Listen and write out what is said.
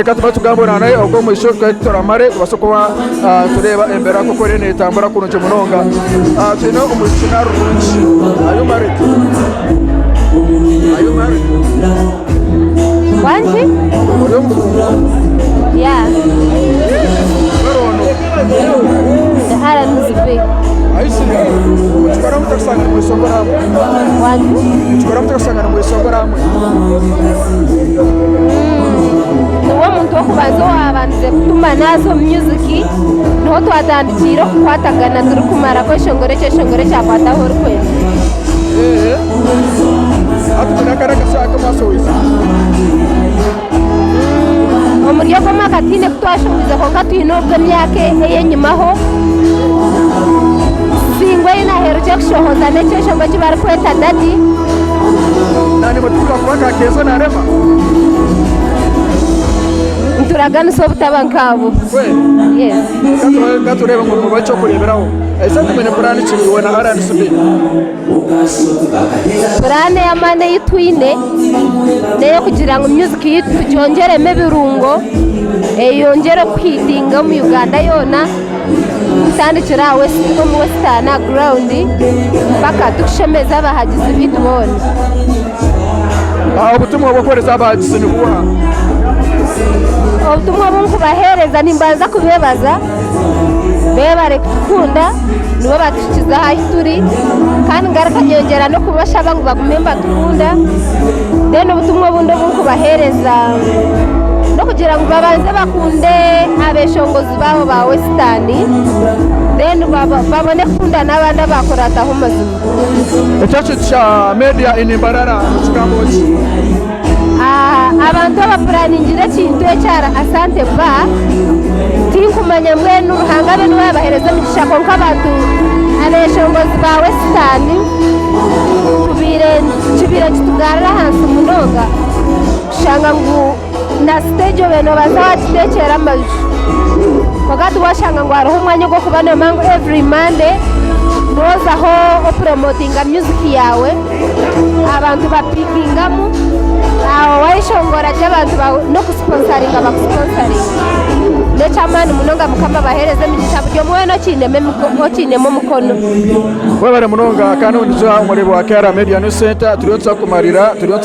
Reka tuba tugambona naye ubwo mu isho twatora mare basokowa tureba embera ko korene tambura kunuje munonga tino umukina runchi ayo mare Wanji? Yeah. Barono. Dahara nuzipe. Aisi. Tukara mutasanga mu isongora. Wanji? Tukara mutasanga mu isongora. Nuwo muntu okubanza wabanze kutuma nazo music no twatandikira kwatagana turi kumara ko shongore cya kwataho rukwenda. Atuna karaka shaka masowiza. Omuryo ko makatine kutwashumiza ko katwinobwe myake eyenyimaho. Singwe ina heruje kushohoza necesho ngo kibari kweta dadi. Nani mutuka kwaka kezo na rema. Nturagana so butabankabo. Yes. Katureba ngo mubacho kureberaho. Ese tumene burani chiwe na RNCB. Burane yamane yitwine neyo kugira ngo music yitu cyongereme birungo yongere kwidinga mu Uganda yona tandikira west mu western ground baka dushemeza abahagize bidubone. Ubutumwa bukoreza abahagize ni kuha. Ubutumwa bunku bahereza nimbanza kubebaza bebare kukunda nibo batukiza hayituri kandi ngaruka nyongera no kubashaba ngo bagumemba tukunda deno ubutumwa bundo bunku bahereza no kugira ngo babanze bakunde abeshongozi babo ba western deno babone kunda nabanda bakorata ho mazima. Echacho cha media inimbarara chikambochi. Abantu abaplaningire kintu ecyara asante ba tinkumanya mwenu ruhangane niwe bahereza mishako nk'abantu abeshongozi ba western kubire kitugarara hansi munonga shanga ngu na stage beno bazawakitekera amaju wakati washanga ngo hariho umwanya go kubana mango every Monday noza ho promotinga music yawe abantu bapikingamu aho wayishongora cy'abantu no kusponsoringa bakusponsoringa necamani munonga mukama bahereze migisha buryo mwe no kinemo mukono webare munonga kandi unja umurebo wa KR Media News Center turiyo tsakumarira turiyo